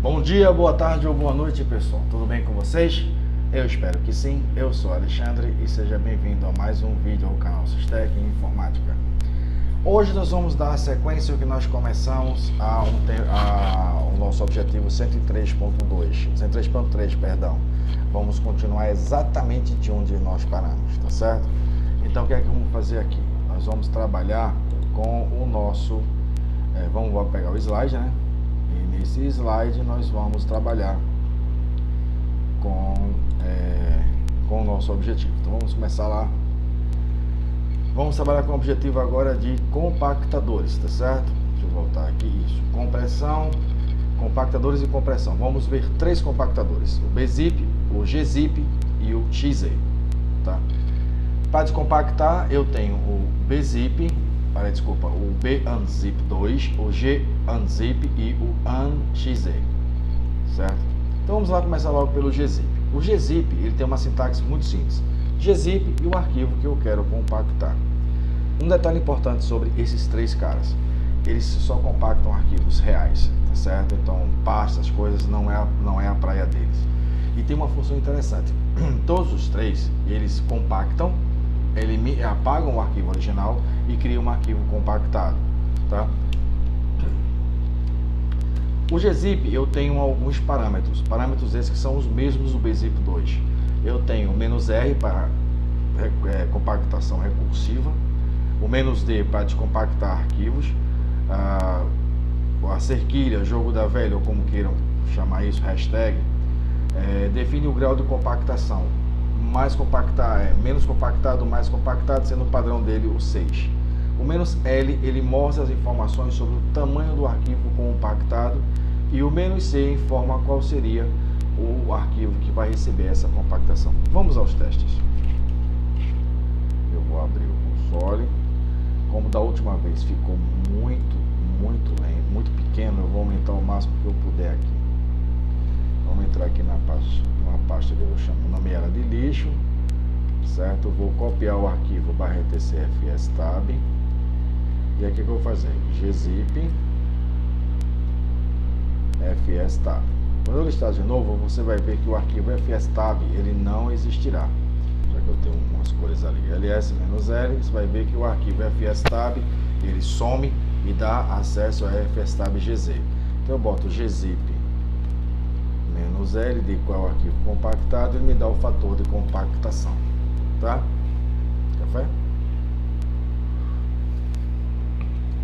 Bom dia, boa tarde ou boa noite, pessoal. Tudo bem com vocês? Eu espero que sim. Eu sou Alexandre e seja bem-vindo a mais um vídeo ao canal Sistec Informática. Hoje nós vamos dar sequência ao que nós começamos ao nosso objetivo 103.3, perdão. Vamos continuar exatamente de onde nós paramos, tá certo? Então o que é que vamos fazer aqui? Nós vamos trabalhar com o nosso... vamos pegar o slide, né? E nesse slide nós vamos trabalhar com o nosso objetivo. Então vamos começar lá. Vamos trabalhar com o objetivo agora de compactadores, tá certo? Deixa eu voltar aqui, isso. Compressão, compactadores e compressão. Vamos ver três compactadores: o BZIP, o GZIP e o XZ, tá? Para descompactar, eu tenho o BZIP, o BUNZIP 2, o GUNZIP e o UNXZ, certo? Então vamos lá começar logo pelo GZIP. O GZIP, ele tem uma sintaxe muito simples. GZIP e o arquivo que eu quero compactar. Um detalhe importante sobre esses três caras: eles só compactam arquivos reais, tá certo? Então pastas, coisas, não é a praia deles. E tem uma função interessante: todos os três, eles compactam, apagam o arquivo original e criam um arquivo compactado, tá? O GZIP, eu tenho alguns parâmetros esses que são os mesmos do BZIP 2. Eu tenho o "-r" para compactação recursiva, o "-d" para descompactar arquivos, a cerquilha, jogo da velha, ou como queiram chamar isso, hashtag, define o grau de compactação. Menos compactado, mais compactado, sendo o padrão dele o 6. O "-l", ele mostra as informações sobre o tamanho do arquivo compactado, e o "-c" informa qual seria o arquivo que vai receber essa compactação. Vamos aos testes. Eu vou abrir o console. Como da última vez ficou muito pequeno, eu vou aumentar o máximo que eu puder aqui. Vamos entrar aqui numa pasta que eu chamo, o nome era de lixo, certo? Eu vou copiar o arquivo /etc fstab, e aqui que eu vou fazer gzip fstab. Quando eu listar de novo, você vai ver que o arquivo fstab ele não existirá, já que eu tenho umas cores ali, ls-l, você vai ver que o arquivo fstab ele some e dá acesso a fstab-gz. Então eu boto gzip -l, de qual é o arquivo compactado, e me dá o fator de compactação, tá? Café?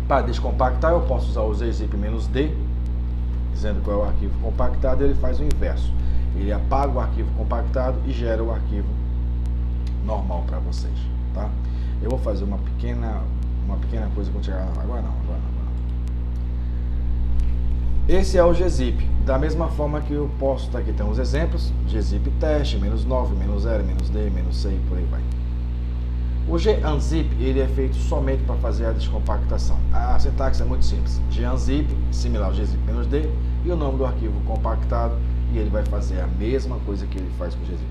Para descompactar, eu posso usar o gzip -d, dizendo qual é o arquivo compactado. Ele faz o inverso, ele apaga o arquivo compactado e gera o arquivo normal para vocês, tá? Eu vou fazer uma pequena coisa quando chegar agora não. Esse é o GZIP. Da mesma forma que eu posso, tá aqui tem uns exemplos: GZIP teste, -9, -0, -d, -c e por aí vai. O GUNZIP, ele é feito somente para fazer a descompactação. A sintaxe é muito simples: GUNZIP, similar ao GZIP -d, e o nome do arquivo compactado, e ele vai fazer a mesma coisa que ele faz com o GZIP -d.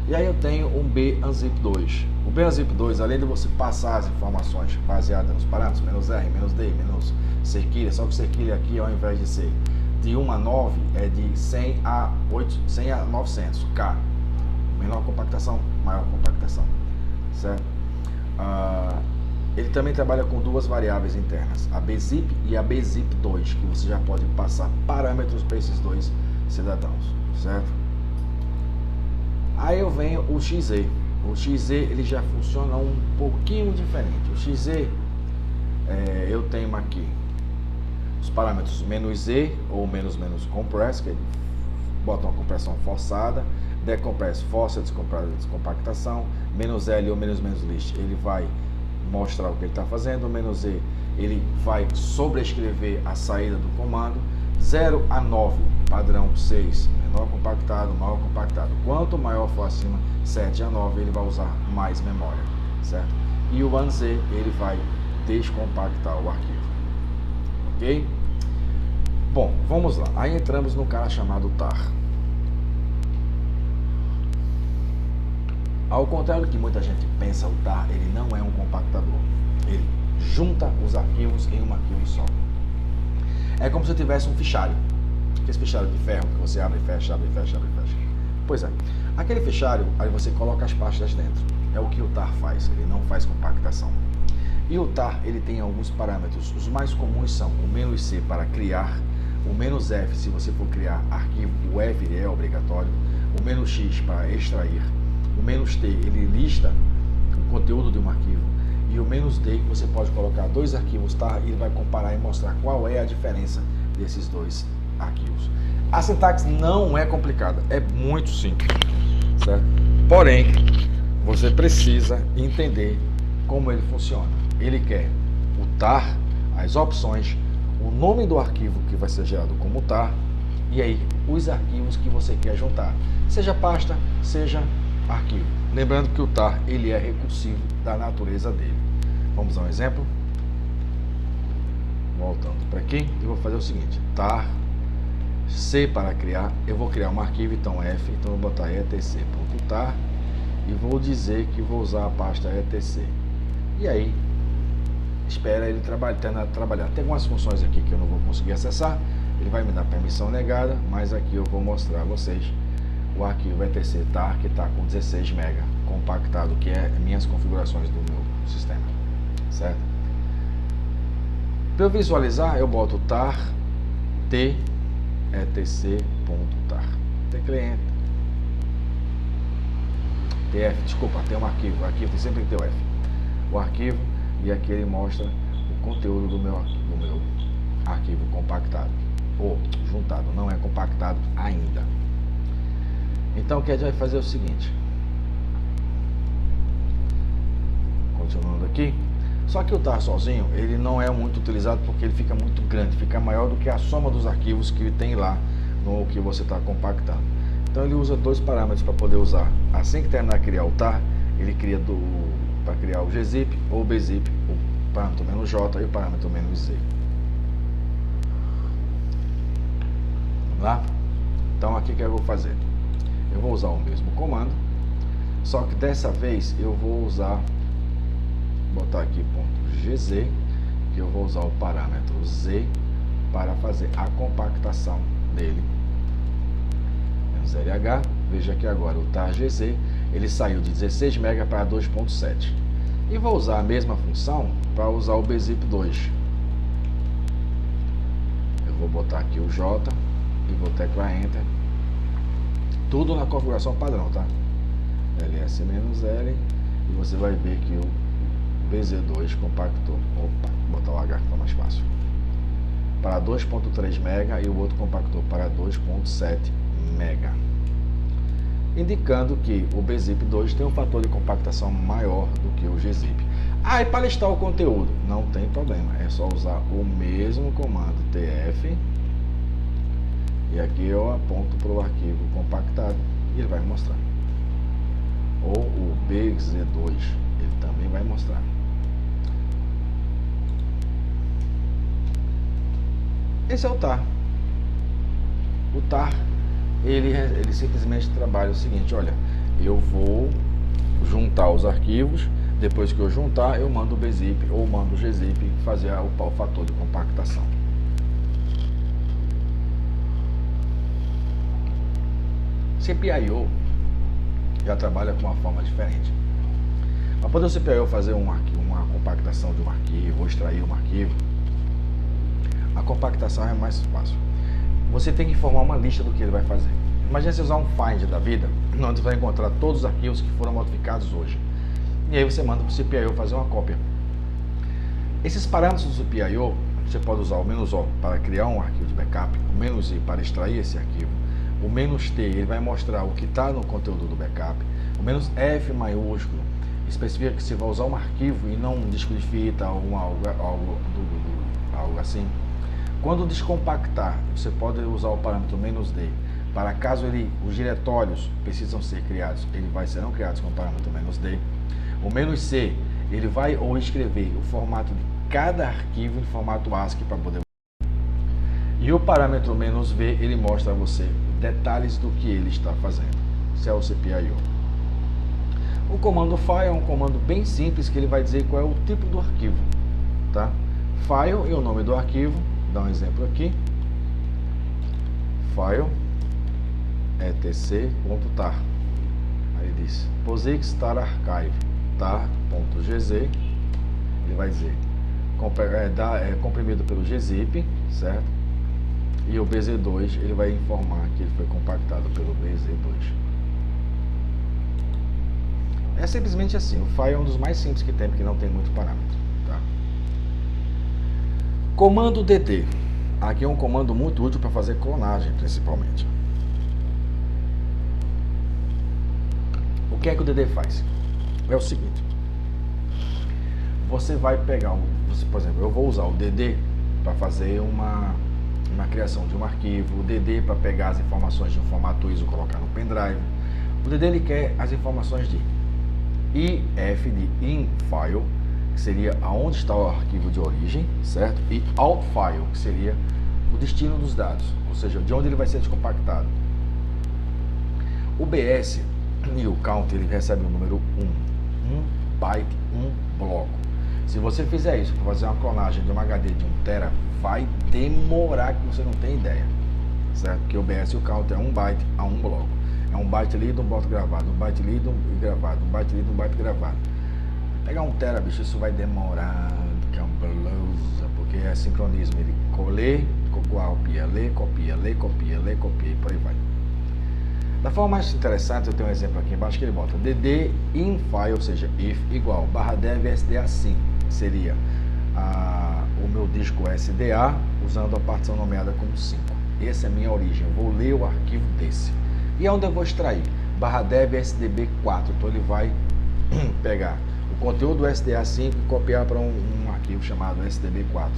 E aí eu tenho um BUNZIP 2. O BUNZIP 2, além de você passar as informações baseadas nos parâmetros -r, -d, cerquilha, só que cerquilha aqui, ao invés de ser de 1 a 9, é de 100 a 900, K. Menor compactação, maior compactação, certo? Ele também trabalha com duas variáveis internas, a BZIP e a BZIP2, que você já pode passar parâmetros para esses dois cidadãos, certo? Aí eu venho o XZ. O XZ ele já funciona um pouquinho diferente. O XZ, eu tenho aqui os parâmetros "-z" ou "-compress", que ele bota uma compressão forçada, decompress, força descompactação, "-l" ou "-list", ele vai mostrar o que ele está fazendo, o "-e", ele vai sobrescrever a saída do comando, 0 a 9, padrão 6, menor compactado, maior compactado. Quanto maior for acima, 7 a 9, ele vai usar mais memória, certo? E o UNZ, ele vai descompactar o arquivo, ok? Bom, vamos lá. Aí entramos no cara chamado tar. Ao contrário do que muita gente pensa, o tar ele não é um compactador. Ele junta os arquivos em um arquivo só. É como se eu tivesse um fichário. Esse fichário de ferro que você abre e fecha, abre e fecha, abre e fecha. Pois é, aquele fichário, aí você coloca as pastas dentro. É o que o TAR faz, ele não faz compactação. E o TAR, ele tem alguns parâmetros. Os mais comuns são o "-c" para criar, o "-f" se você for criar arquivo, o F ele é obrigatório, o "-x" para extrair, o "-t" ele lista o conteúdo de um arquivo, e o "-d" que você pode colocar dois arquivos TAR e ele vai comparar e mostrar qual é a diferença desses dois arquivos. A sintaxe não é complicada, é muito simples, certo? Porém, você precisa entender como ele funciona. Ele quer o TAR, as opções, o nome do arquivo que vai ser gerado como TAR, e aí os arquivos que você quer juntar, seja pasta, seja arquivo. Lembrando que o TAR ele é recursivo da natureza dele. Vamos dar um exemplo? Voltando para aqui, eu vou fazer o seguinte: TAR C para criar, eu vou criar um arquivo, então F, então eu vou botar etc.tar e vou dizer que vou usar a pasta etc. E aí, espera ele trabalhar. Tem algumas funções aqui que eu não vou conseguir acessar, ele vai me dar permissão negada, mas aqui eu vou mostrar a vocês o arquivo etc.tar que está com 16 MB compactado, que é minhas configurações do meu sistema, certo? Para eu visualizar, eu boto tar t etc.tar. Tem cliente. TF, desculpa, tem um arquivo. O arquivo tem sempre que ter o F. O arquivo, e aqui ele mostra o conteúdo do meu arquivo compactado. Ou juntado, não é compactado ainda. Então o que a gente vai fazer é o seguinte. Continuando aqui. Só que o TAR sozinho, ele não é muito utilizado porque ele fica muito grande, fica maior do que a soma dos arquivos que tem lá no que você está compactando. Então ele usa dois parâmetros para poder usar. Assim que terminar de criar o TAR, ele cria para criar o gzip ou o bzip, o parâmetro "-j" e o parâmetro "-z". Vamos lá? Então aqui o que eu vou fazer? Eu vou usar o mesmo comando, só que dessa vez eu vou usar, botar aqui .gz, que eu vou usar o parâmetro z para fazer a compactação dele. -lh, veja que agora o tar.gz ele saiu de 16 MB para 2.7. E vou usar a mesma função para usar o bzip2. Eu vou botar aqui o J e vou teclar Enter. Tudo na configuração padrão, tá? ls-l, e você vai ver que o bz2 compactou. Opa, vou botar o H que está mais fácil. Para 2.3 MB e o outro compactou para 2.7 MB. Indicando que o bzip2 tem um fator de compactação maior do que o gzip. E para listar o conteúdo, não tem problema, é só usar o mesmo comando tf, e aqui eu aponto para o arquivo compactado e ele vai mostrar. Ou o bz2, ele também vai mostrar. Esse é o TAR. O TAR, ele simplesmente trabalha o seguinte: olha, eu vou juntar os arquivos, depois que eu juntar, eu mando o bzip ou mando o gzip fazer o fator de compactação. CPIO já trabalha com uma forma diferente. Para poder o CPIO fazer uma compactação de um arquivo ou extrair um arquivo, a compactação é mais fácil. Você tem que formar uma lista do que ele vai fazer. Imagina você usar um Find da vida, onde você vai encontrar todos os arquivos que foram modificados hoje. E aí você manda para o CPIO fazer uma cópia. Esses parâmetros do CPIO, você pode usar o "-o" para criar um arquivo de backup, o "-i" para extrair esse arquivo, o "-t" ele vai mostrar o que está no conteúdo do backup, o "-f" maiúsculo especifica que você vai usar um arquivo e não um disco de fita ou algo assim. Quando descompactar, você pode usar o parâmetro "-d para caso os diretórios precisam ser criados, serão criados com o parâmetro "-d. O "-c" ele vai ou escrever o formato de cada arquivo em formato ASCII para poder. E o parâmetro "-v" ele mostra a você detalhes do que ele está fazendo. Isso é o CPIO. O comando file é um comando bem simples que ele vai dizer qual é o tipo do arquivo, tá? File e o nome do arquivo. Dá um exemplo aqui. file etc.tar. Aí diz POSIX tar archive tar.gz, ele vai dizer comprimido pelo gzip, certo? E o BZ2 ele vai informar que ele foi compactado pelo BZ2. É simplesmente assim, o file é um dos mais simples que tem, porque não tem muito parâmetro, tá? Comando dd. Aqui é um comando muito útil para fazer clonagem, principalmente. O que é que o dd faz? É o seguinte: você vai pegar, por exemplo, eu vou usar o dd para fazer uma criação de um arquivo, o dd para pegar as informações de um formato ISO e colocar no pendrive. O dd ele quer as informações de if de in-file, que seria aonde está o arquivo de origem, certo? E out-file, que seria o destino dos dados, ou seja, de onde ele vai ser descompactado. O BS e o count ele recebe o número 1 byte, 1 bloco. Se você fizer isso para fazer uma clonagem de uma HD de 1 TB, vai demorar que você não tem ideia, certo? Porque o BS e o count é 1 byte a 1 bloco. É 1 byte lido, 1 bloco gravado, 1 byte lido e gravado, 1 byte lido, 1 byte gravado. Pegar 1 TB, bicho, isso vai demorar, porque é sincronismo. Ele lê, copia, lê, copia, lê, copia, lê, copia e por aí vai. Da forma mais interessante, eu tenho um exemplo aqui embaixo que ele bota dd in-file, ou seja, if igual /dev SDA5, seria o meu disco SDA usando a partição nomeada como 5. Essa é a minha origem, eu vou ler o arquivo desse. E onde eu vou extrair? /dev SDB4, então ele vai pegar o conteúdo do SDA5 e copiar para um arquivo chamado SDB4.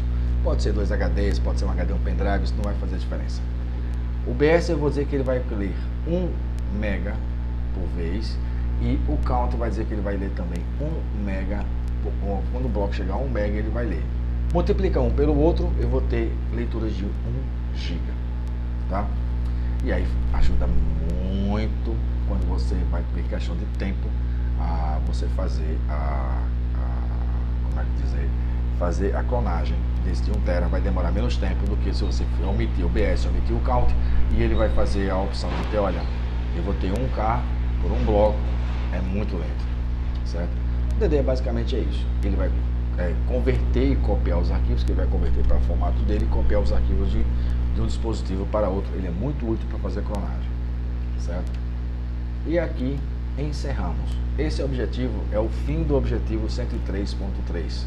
Pode ser 2 HDs, pode ser um HD, um pendrive, isso não vai fazer diferença. O BS eu vou dizer que ele vai ler 1 mega por vez e o count vai dizer que ele vai ler também 1 mega, quando o bloco chegar a 1 mega ele vai ler. Multiplica um pelo outro, eu vou ter leituras de 1 giga, tá? E aí ajuda muito quando você vai ter questão de tempo a você fazer fazer a clonagem desse de 1 TB. Vai demorar menos tempo do que se você omitir o BS, omitir o count, e ele vai fazer a opção de ter, olha, eu vou ter 1K por um bloco, é muito lento, certo? O dd basicamente é isso, ele vai converter e copiar os arquivos, que ele vai converter para o formato dele e copiar os arquivos de um dispositivo para outro. Ele é muito útil para fazer clonagem, certo? E aqui encerramos. Esse objetivo é o fim do objetivo 103.3,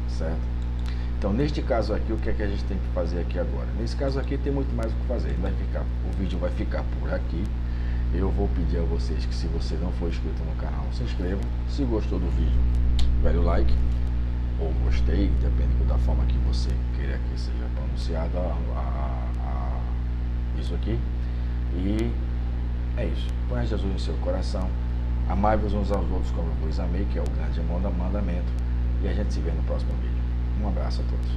certo? Então, neste caso aqui, o que é que a gente tem que fazer aqui agora? Nesse caso aqui tem muito mais o que fazer. O vídeo vai ficar por aqui. Eu vou pedir a vocês que, se você não for inscrito no canal, se inscreva. Se gostou do vídeo, velho like, ou gostei, depende da forma que você queira que seja pronunciado isso aqui. E é isso. Põe Jesus em seu coração. Amai-vos uns aos outros como eu vos amei, que é o grande mandamento. E a gente se vê no próximo vídeo. Um abraço a todos.